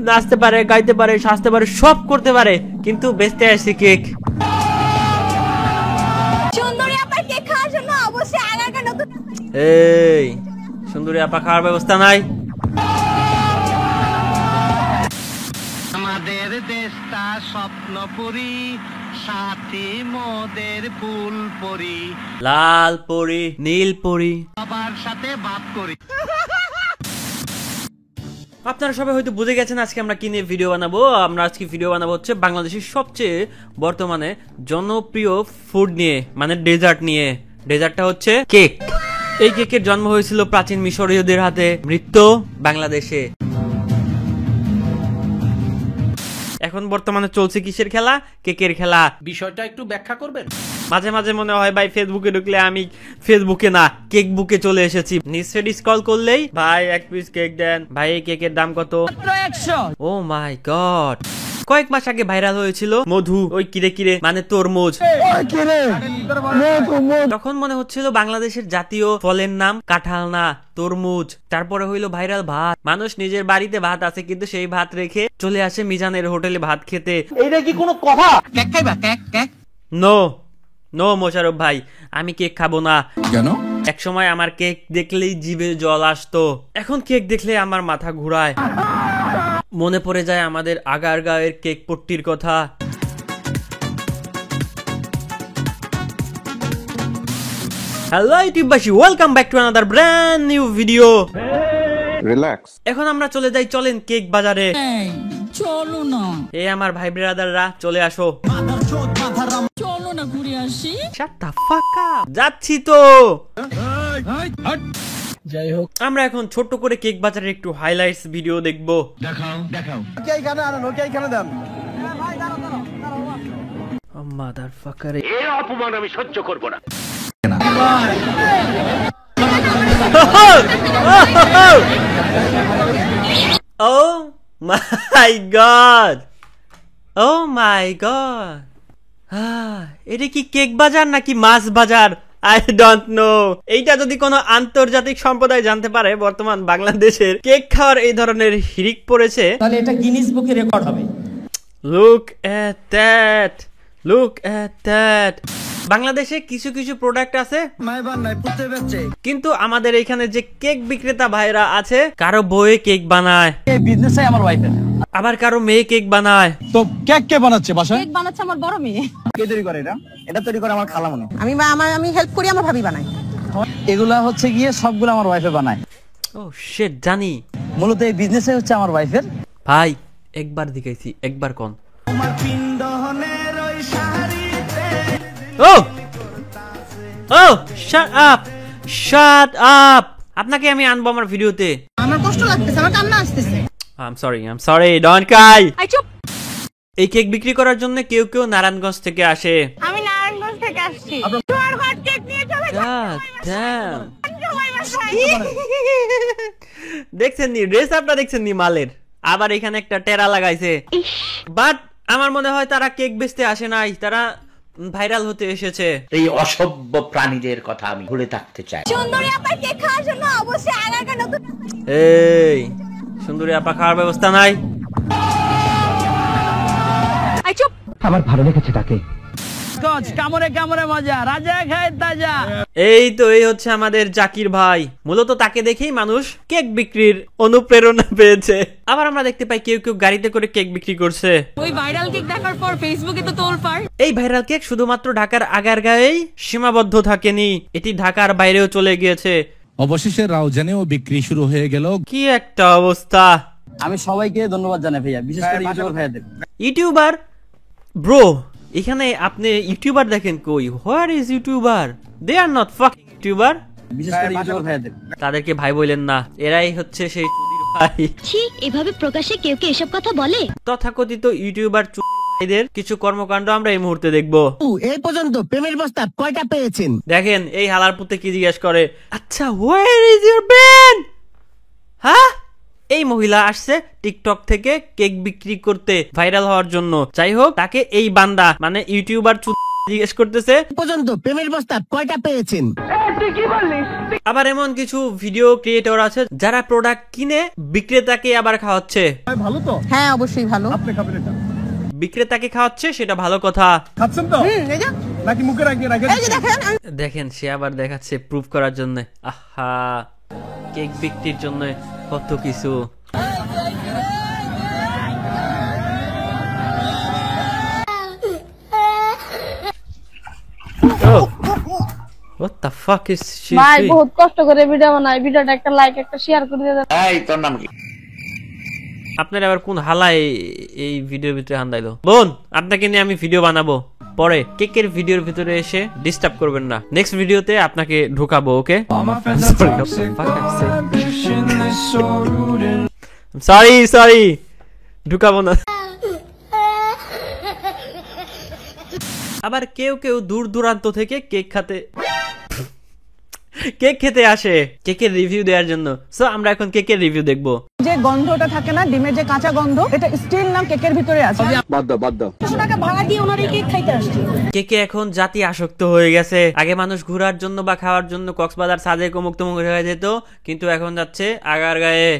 নাচতে পারে, গাইতে পারে, সাজতে পারে, সব করতে পারে, কিন্তু বেচতে আসছে কেক। এই সুন্দরী আপা খাওয়ার ব্যবস্থা নাই? আমাদের দেশটা স্বপ্নপুরী, সাথী মোদের ফুল পরি, লাল পরি, নীল পরি, সবার সাথে ভাব করি। আপনারা সবাই হয়তো বুঝে গেছেন আজকে আমরা কি নিয়ে ভিডিও বানাবো। আমরা আজকে ভিডিও বানাবো হচ্ছে বাংলাদেশের সবচেয়ে বর্তমানে জনপ্রিয় ফুড নিয়ে, মানে ডেজার্ট নিয়ে। ডেজার্টটা হচ্ছে কেক। এই কেকের জন্ম হয়েছিল প্রাচীন মিশরীয়দের হাতে, মৃত্যু বাংলাদেশে। এখন বর্তমানে চলছে কিসের খেলা? কেকের খেলা। বিষয়টা একটু ব্যাখ্যা করবেন? মাঝে মাঝে মনে হয় ভাই ফেসবুকে ঢুকলে আমি ফেসবুকে না কেক বুকে চলে এসেছি। নিচে স্ক্রল করলেই ভাই এক পিস কেক দেন, ভাই এই কেকের দাম কত? 100। ও মাই গড। কয়েক মাস আগে ভাইরাল হয়েছিল মধু, ওই কিরে কিরে মানে তরমুজ। তখন মনে হচ্ছিল বাংলাদেশের জাতীয় ফলের নাম কাঁঠাল না, তরমুজ। তারপরে হইলো ভাইরাল ভাত। মানুষ নিজের বাড়িতে ভাত আছে কিন্তু সেই ভাত রেখে চলে আসে মিজানের হোটেলে ভাত খেতে। এইটা কি কোনো কথা? কেক খাইবা? Cake cake? No no Mosharraf ভাই, আমি কেক খাবো না। কেন? এক সময় আমার কেক দেখলেই জিভে জল আসতো, এখন কেক দেখলে আমার মাথা ঘুরায়। মনে পড়ে যায় আমাদের আগারগাঁওয়ের কেক পট্টির কথা। হ্যালো ইউটিউববাসী, welcome back to another brand new video. Relax. এখন আমরা চলে যাই, চলেন কেক বাজারে। চলো না, এই আমার ভাই ব্রাদাররা চলে আসো, চলো না ঘুরে আসি। শাট দ্য ফাক আপ। যাচ্ছি তো। যাই হোক, আমরা এখন ছোট্ট করে কেক বাজারের একটু হাইলাইটস ভিডিও দেখবো। দেখাও দেখাও। মাদারফাকার, এই অপমান আমি সহ্য করব না। ও মাই গড, ও মাই গড। এটা কি কেক বাজার নাকি মাছ বাজার? I don't know. এইটা যদি কোনো আন্তর্জাতিক সম্প্রদায় জানতে পারে বর্তমান বাংলাদেশের কেক খাওয়ার এই ধরনের হিড়িক পড়েছে, তাহলে এটা গিনিস বুকে রেকর্ড হবে। Look at that, look at that. বাংলাদেশে কিছু কিছু প্রোডাক্ট আছে কিন্তু আমাদের এখানে যে কেক বিক্রেতা ভাইরা আছে, কারো বউয়ে কেক বানায়, এই বিজনেসই আমার ওয়াইফের। আবার কারো মেয়ে কেক বানায়। তো কেক কে বানাচ্ছে বাসায়? কেক বানাচ্ছে আমার বড় মেয়ে। কে তৈরি করে এটা? এটা তৈরি করে আমার খালামণি। আমি হেল্প করি, আমার ভাবি বানাই। এগুলা হচ্ছে গিয়ে সবগুলো আমার ওয়াইফে বানায়। ও শিট, জানি। মূলত এই বিজনেসই হচ্ছে আমার ওয়াইফের। ভাই একবার দেখাইছি, একবার কোন। ও ও শাট আপ, শাট আপ। আপনাকে আমি আনবো আমার ভিডিওতে। আমার কষ্ট লাগতেছে, আমার কান্না আসতেছে। I am sorry, don't Cry. I চুপ। এই কেক বিক্রি করার জন্য কেউ কেউ নারায়ণগঞ্জ থেকে আসে। আমি নারায়ণগঞ্জ থেকে আসছি। তোমার ঘর কেক নিয়ে চলে যাও। দেখছেন নি ড্রেস আপটা, দেখছেন নি মালের। আবার এখানে একটা টেরা লাগাইছে। বাট আমার মনে হয় তারা কেক বেচতে আসে নাই, তারা ভাইরাল হতে এসেছে। এই অসভ্য প্রাণীদের কথা আমি ভুলে থাকতে চাই। সুন্দরী আপার কেক খাওয়ার জন্য অবশ্যই আগারগাঁও নতুন। এই সুন্দরী আপা খাওয়ার ব্যবস্থা নাই? আই চুপ। আমার ভালো লেগেছে তাকে। কামড়ে কামড়ে মজা, রাজা খায় তাজা। এই তো, এই হচ্ছে আমাদের জাকির ভাই। মূলত তাকে দেখেই মানুষ কেক বিক্রির অনুপ্রেরণা পেয়েছে। আবার আমরা দেখতে পাই কেউ কেউ গাড়িতে করে কেক বিক্রি করছে। ওই ভাইরাল কেক দেখার পর ফেসবুকে তো তোলপাড়। এই ভাইরাল কেক শুধুমাত্র ঢাকার আগারগাঁওয়েই সীমাবদ্ধ থাকেনি, এটি ঢাকার বাইরেও চলে গিয়েছে। অবশেষে রাউজানেও বিক্রি শুরু হয়ে গেল। কি একটা অবস্থা। আমি সবাইকে ধন্যবাদ জানাই ভাইয়া, বিশেষ করে ইউটিউবার ভাইয়াদের। ইউটিউবার ব্রো, এখানে আপনি ইউটিউবার দেখেন কই? Where is youtuber? They are not fucking youtuber. বিশেষ করে ইউটিউবার ভাইয়াদের। তাদেরকে ভাই বলেন না, এরাই হচ্ছে সেই চুদির ভাই। ছি, এভাবে প্রকাশ্যে কেউ কে এসব কথা বলে? তথাকথিত ইউটিউবার ভাইদের কিছু কর্মকাণ্ড আমরা এই মুহূর্তে দেখবো। এই পর্যন্ত প্রেমের প্রস্তাব কয়টা পেয়েছেন? দেখেন এই হালার পুতে কি জিজ্ঞেস করে, আচ্ছা হোয়ার ইজ ইউর পেন? হ্যাঁ, এই মহিলা আসছে টিকটক থেকে কেক বিক্রি করতে, ভাইরাল হওয়ার জন্য। যাই হোক, তাকে এই বান্দা মানে ইউটিউবার জিজ্ঞেস করতেছে এই পর্যন্ত প্রেমের প্রস্তাব কয়টা পেয়েছেন? আবার এমন কিছু ভিডিও ক্রিয়েটর আছে যারা প্রোডাক্ট কিনে বিক্রেতাকে আবার খাওয়াচ্ছে। হ্যাঁ অবশ্যই ভালো। বিক্রেতাকে খাওয়াচ্ছে, সেটা ভালো কথা। দেখেন সে আবার দেখাচ্ছে প্রুফ করার জন্য। আহা, কেক বিক্রির জন্য কত কিছু। Oh. What the fuck is she ভাই doing? বহুত কষ্ট করে ভিডিও বানাই, ভিডিওটা একটা লাইক একটা শেয়ার করে দিয়ে দেন। এই তোর নাম কি? আপনার আবার কোন হালায় এই ভিডিওর ভিতরে হান্দাইলো? বোন, আপনাকে নিয়ে আমি ভিডিও বানাবো, পরে কেকের ভিডিওর ভিতরে এসে ডিস্টার্ব করবেন না। নেক্সট ভিডিওতে আপনাকে ঢোকাবো, ওকে? সরি ঢুকাবো না। আবার কেউ কেউ দূর দূরান্ত থেকে কেক খেতে আসে কেকের রিভিউ দেওয়ার জন্য। সো আমরা এখন কেকের রিভিউ দেখবো। যে গন্ধটা থাকে না, ডিমের যে কাঁচা গন্ধ, এটা স্টিল না কেকের ভিতরে আছে। বাদ দাও 100 টাকা ভাড়া দিয়ে ওনার এই কেক খাইতে আসছে। কেকে এখন জাতি আসক্ত হয়ে গেছে। আগে মানুষ ঘোরার জন্য বা খাওয়ার জন্য কক্সবাজার সাজে মুক্ত হয়ে যেত, কিন্তু এখন যাচ্ছে আগারগাঁয়ে।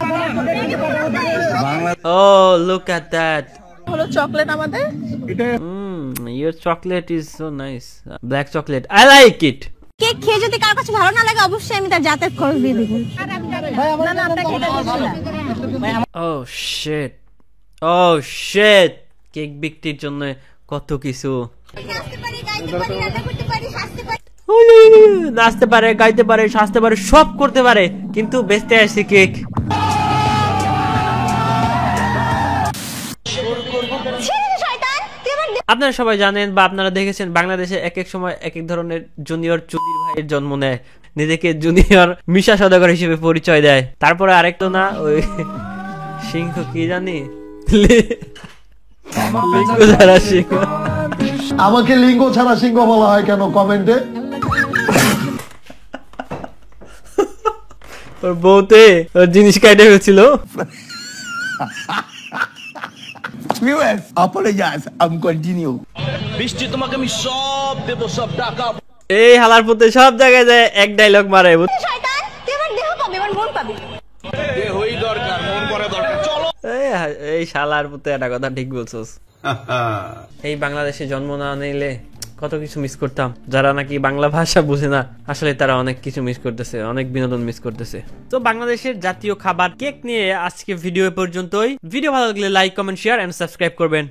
ও লুক এট দ্যাট। হলো চকলেট আমাদের। Your chocolate is so nice. Black chocolate. I like it. Cake খেয়ে যদি কার কাছে ভালো না লাগে অবশ্যই আমি তার যাতায়াত খরচ দিয়ে দেবো। Oh shit. কেক বিক্রির জন্য কত কিছু। নাচতে পারে, গাইতে পারে, সাজতে পারে, সব করতে পারে, কিন্তু বেচতে আসছে কেক। আপনারা সবাই জানেন বা আপনারা দেখেছেন বাংলাদেশে এক এক সময় এক এক ধরনের জুনিয়র চুদির ভাইয়ের জন্ম নেয়, নিজেকে জুনিয়র মিশা সওদাগর হিসেবে পরিচয় দেয়। তারপরে আরেকটা না, ওই সিংহ কি জানি, লিঙ্গ ছাড়া সিংহ। আমাকে লিঙ্গ ছাড়া সিংহ বলা হয় কেন কমেন্টে? ওর বউতে ওর জিনিস কাটে ফেলছিল। এই হালার পুতে সব জায়গায় যায় এক ডায়লগ মারে। এই শালার পুতে একটা কথা ঠিক বলছস। এই বাংলাদেশে জন্ম না নিলে কত কিছু মিস করতাম। যারা নাকি বাংলা ভাষা বুঝে না, আসলে তারা অনেক কিছু মিস করতেছে, অনেক বিনোদন মিস করতেছে। তো বাংলাদেশের জাতীয় খাবার কেক নিয়ে আজকে ভিডিও পর্যন্তই। ভিডিও ভালো লাগলে like, comment, share and subscribe করবেন।